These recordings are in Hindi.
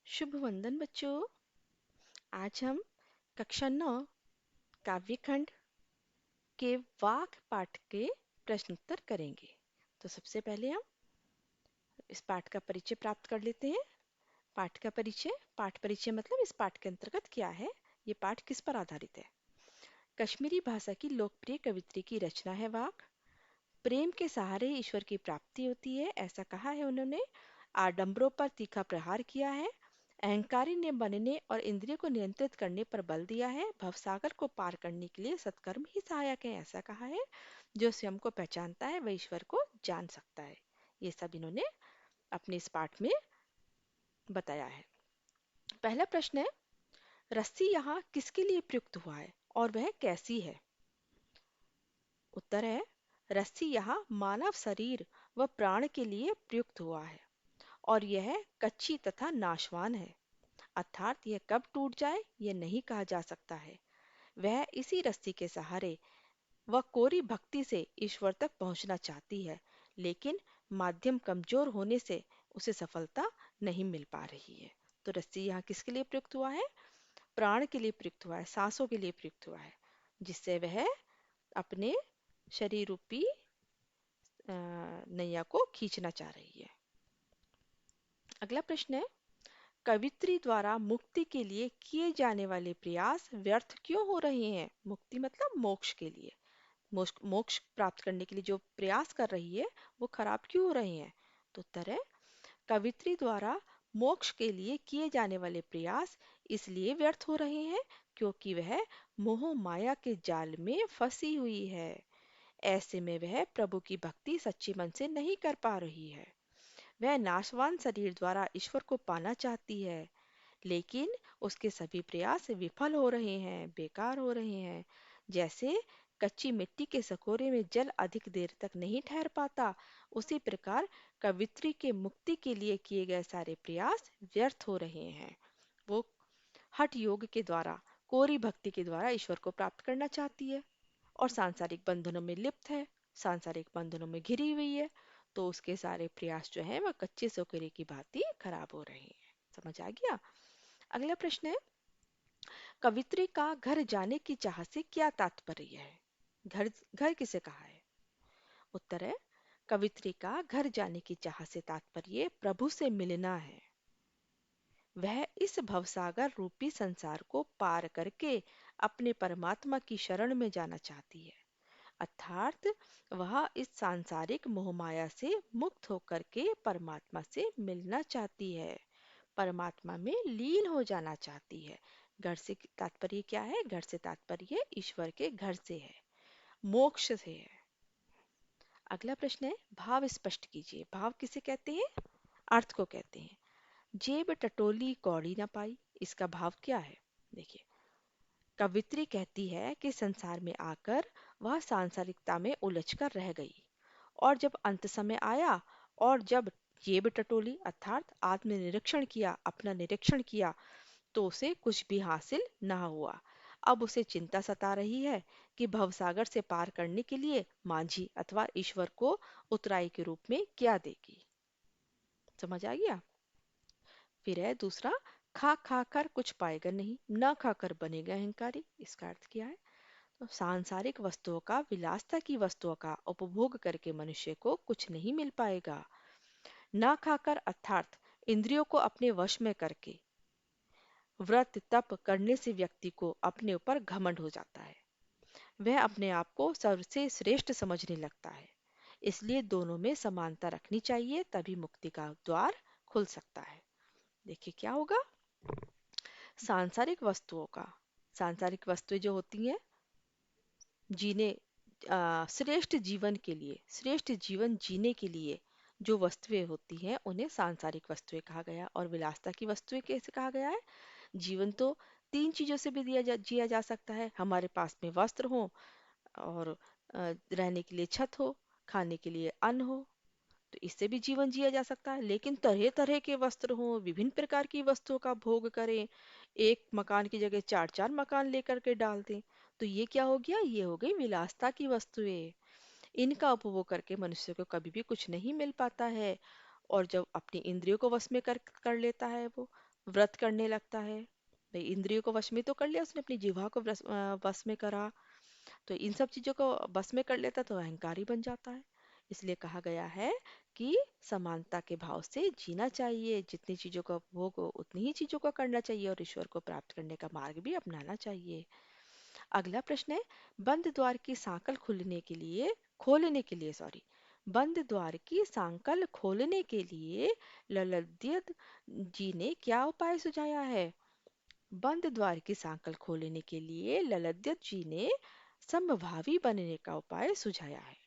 शुभ वंदन बच्चों। आज हम कक्षा 9 काव्यखंड के वाक पाठ के प्रश्नोत्तर करेंगे। तो सबसे पहले हम इस पाठ का परिचय प्राप्त कर लेते हैं। पाठ का परिचय, पाठ परिचय मतलब इस पाठ के अंतर्गत क्या है, ये पाठ किस पर आधारित है। कश्मीरी भाषा की लोकप्रिय कवित्री की रचना है वाक। प्रेम के सहारे ईश्वर की प्राप्ति होती है, ऐसा कहा है उन्होंने। आडंबरों पर तीखा प्रहार किया है। अहंकारी ने बनने और इंद्रिय को नियंत्रित करने पर बल दिया है। भवसागर को पार करने के लिए सत्कर्म ही सहायक है, ऐसा कहा है। जो स्वयं को पहचानता है वह ईश्वर को जान सकता है। ये सब इन्होंने अपने इस पाठ में बताया है। पहला प्रश्न है, रस्सी यहाँ किसके लिए प्रयुक्त हुआ है और वह कैसी है। उत्तर है, रस्सी यहाँ मानव शरीर व प्राण के लिए प्रयुक्त हुआ है और यह कच्ची तथा नाशवान है, अर्थात यह कब टूट जाए यह नहीं कहा जा सकता है। वह इसी रस्सी के सहारे व कोरी भक्ति से ईश्वर तक पहुंचना चाहती है, लेकिन माध्यम कमजोर होने से उसे सफलता नहीं मिल पा रही है। तो रस्सी यहाँ किसके लिए प्रयुक्त हुआ है, प्राण के लिए प्रयुक्त हुआ है, सांसों के लिए प्रयुक्त हुआ है, जिससे वह अपने शरीर रूपी नैया को खींचना चाह रही है। अगला प्रश्न है, कवित्री द्वारा मुक्ति के लिए किए जाने वाले प्रयास व्यर्थ क्यों हो रहे हैं। मुक्ति मतलब मोक्ष के लिए, मोक्ष प्राप्त करने के लिए जो प्रयास कर रही है वो खराब क्यों हो रहे हैं। तो उत्तर है, कवित्री द्वारा मोक्ष के लिए किए जाने वाले प्रयास इसलिए व्यर्थ हो रहे हैं क्योंकि वह मोह माया के जाल में फंसी हुई है। ऐसे में वह प्रभु की भक्ति सच्चे मन से नहीं कर पा रही है। वह नाशवान शरीर द्वारा ईश्वर को पाना चाहती है, लेकिन उसके सभी प्रयास विफल हो रहे हैं, बेकार हो रहे हैं। जैसे कच्ची मिट्टी के सकोरे में जल अधिक देर तक नहीं ठहर पाता, उसी प्रकार कवित्री के मुक्ति के लिए किए गए सारे प्रयास व्यर्थ हो रहे हैं। वो हठ योग के द्वारा, कोरी भक्ति के द्वारा ईश्वर को प्राप्त करना चाहती है और सांसारिक बंधनों में लिप्त है, सांसारिक बंधनों में घिरी हुई है। तो उसके सारे प्रयास जो है वह कच्चे सोकरे की भांति खराब हो रहे हैं। समझ आ गया। अगला प्रश्न है, कवित्री का घर जाने की चाह से क्या तात्पर्य है। घर घर किसे कहा है। उत्तर है, कवित्री का घर जाने की चाह से तात्पर्य प्रभु से मिलना है। वह इस भवसागर रूपी संसार को पार करके अपने परमात्मा की शरण में जाना चाहती है, अर्थात वह इस सांसारिक मोहमाया से मुक्त होकर के परमात्मा से मिलना चाहती है, परमात्मा में लीन हो जाना चाहती है। घर से तात्पर्य क्या है, घर से तात्पर्य ईश्वर के घर से है, मोक्ष से है। अगला प्रश्न है, भाव स्पष्ट कीजिए। भाव किसे कहते हैं, अर्थ को कहते हैं। जेब टटोली कौड़ी ना पाई, इसका भाव क्या है। देखिए, कवित्री कहती है कि संसार में आकर वह सांसारिकता में उलझकर रह गई और जब अंत समय आया और जब जेब टटोली अर्थात आत्मनिरीक्षण किया, अपना निरीक्षण किया, तो उसे कुछ भी हासिल ना हुआ। अब उसे चिंता सता रही है कि भवसागर से पार करने के लिए मांझी अथवा ईश्वर को उतराई के रूप में क्या देगी। समझ आ गया। फिर है दूसरा, खा खा कर कुछ पाएगा नहीं, न खाकर बनेगा अहंकारी। इसका अर्थ क्या है, तो सांसारिक वस्तुओं का, विलासता की वस्तुओं का उपभोग करके मनुष्य को कुछ नहीं मिल पाएगा। न खाकर अर्थात इंद्रियों को अपने वश में करके व्रत तप करने से व्यक्ति को अपने ऊपर घमंड हो जाता है, वह अपने आप को सबसे श्रेष्ठ समझने लगता है। इसलिए दोनों में समानता रखनी चाहिए, तभी मुक्ति का द्वार खुल सकता है। देखिए क्या होगा, सांसारिक वस्तुओं का, सांसारिक वस्तुएं जो होती हैं जीने श्रेष्ठ जीवन के लिए, श्रेष्ठ जीवन जीने के लिए जो वस्तुएं होती हैं उन्हें सांसारिक वस्तुएं कहा गया। और विलासता की वस्तुएं कैसे कहा गया है, जीवन तो तीन चीजों से भी जिया जा सकता है। हमारे पास में वस्त्र हो और रहने के लिए छत हो, खाने के लिए अन्न हो, तो इससे भी जीवन जिया जा सकता है। लेकिन तरह तरह के वस्त्र हों, विभिन्न प्रकार की वस्तुओं का भोग करें, एक मकान की जगह चार चार मकान लेकर के डाल दें, तो ये क्या हो गया, ये हो गई विलासता की वस्तुएं। इनका उपभोग करके मनुष्य को कभी भी कुछ नहीं मिल पाता है। और जब अपनी इंद्रियों को वश में कर लेता है वो, व्रत करने लगता है। भाई इंद्रियों को वश में तो कर लिया उसने, अपनी जीवा को वश में करा, तो इन सब चीजों को बस में कर लेता तो अहंकारी बन जाता है। इसलिए कहा गया है कि समानता के भाव से जीना चाहिए, जितनी चीजों का भोग हो उतनी ही चीजों का करना चाहिए और ईश्वर को प्राप्त करने का मार्ग भी अपनाना चाहिए। अगला प्रश्न है, बंद द्वार की सांकल खोलने के लिए बंद द्वार की सांकल खोलने के लिए ललद्युत जी ने क्या उपाय सुझाया है? बंद द्वार की सांकल खोलने के लिए ललद्युत जी ने समभावी बनने का उपाय सुझाया है।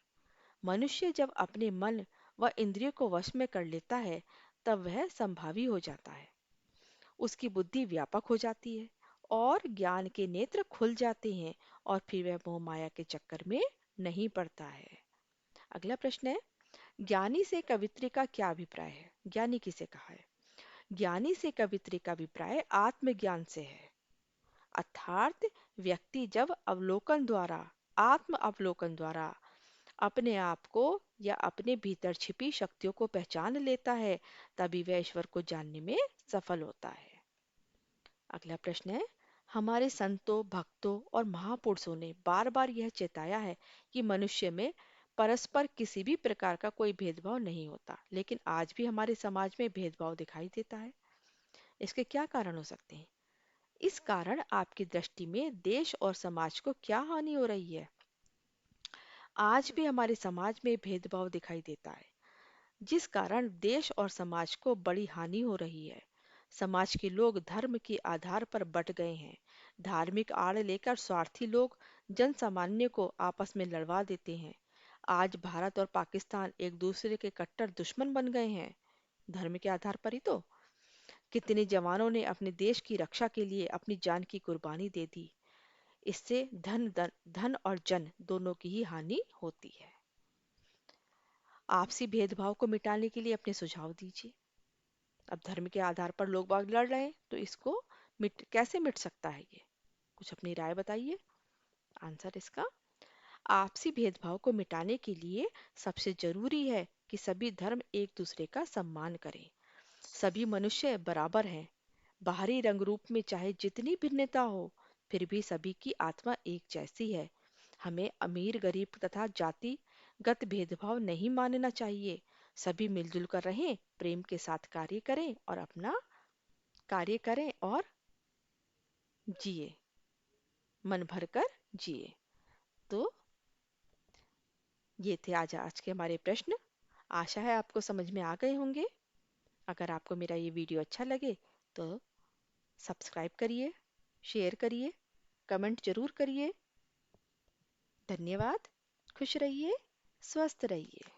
मनुष्य जब अपने मन व इंद्रियों को वश में कर लेता है तब वह संभावी हो जाता है, उसकी बुद्धि व्यापक हो जाती है और ज्ञान के नेत्र खुल जाते हैं और फिर वह मोह माया के चक्कर में नहीं पड़ता है। अगला प्रश्न है, ज्ञानी से कवित्री का क्या अभिप्राय है? ज्ञानी किसे कहा है? ज्ञानी से कवित्री का अभिप्राय आत्मज्ञान से है, अर्थात व्यक्ति जब आत्म अवलोकन द्वारा अपने आप को या अपने भीतर छिपी शक्तियों को पहचान लेता है तभी वह ईश्वर को जानने में सफल होता है। अगला प्रश्न है, हमारे संतों भक्तों और महापुरुषों ने बार बार यह चेताया है कि मनुष्य में परस्पर किसी भी प्रकार का कोई भेदभाव नहीं होता, लेकिन आज भी हमारे समाज में भेदभाव दिखाई देता है। इसके क्या कारण हो सकते हैं? इस कारण आपकी दृष्टि में देश और समाज को क्या हानि हो रही है? आज भी हमारे समाज में भेदभाव दिखाई देता है, जिस कारण देश और समाज को बड़ी हानि हो रही है। समाज के लोग धर्म के आधार पर बट गए हैं। धार्मिक आड़ लेकर स्वार्थी लोग जन सामान्य को आपस में लड़वा देते हैं। आज भारत और पाकिस्तान एक दूसरे के कट्टर दुश्मन बन गए हैं, धर्म के आधार पर ही तो। कितने जवानों ने अपने देश की रक्षा के लिए अपनी जान की कुर्बानी दे दी। इससे धन और जन दोनों की ही हानि होती है। आपसी भेदभाव को मिटाने के लिए अपने सुझाव दीजिए। अब धर्म के आधार पर लोग बाग लड़ रहे हैं तो इसको कैसे मिट सकता है ये? कुछ अपनी राय बताइए। आंसर इसका, आपसी भेदभाव को मिटाने के लिए सबसे जरूरी है कि सभी धर्म एक दूसरे का सम्मान करें। सभी मनुष्य बराबर हैं। बाहरी रंग रूप में चाहे जितनी भिन्नता हो, फिर भी सभी की आत्मा एक जैसी है। हमें अमीर गरीब तथा जातिगत भेदभाव नहीं मानना चाहिए। सभी मिलजुल कर रहें, प्रेम के साथ कार्य करें और अपना कार्य करें और जिए, मन भर कर जिए। तो ये थे आज के हमारे प्रश्न। आशा है आपको समझ में आ गए होंगे। अगर आपको मेरा ये वीडियो अच्छा लगे तो सब्सक्राइब करिए, शेयर करिए, कमेंट जरूर करिए। धन्यवाद। खुश रहिए, स्वस्थ रहिए।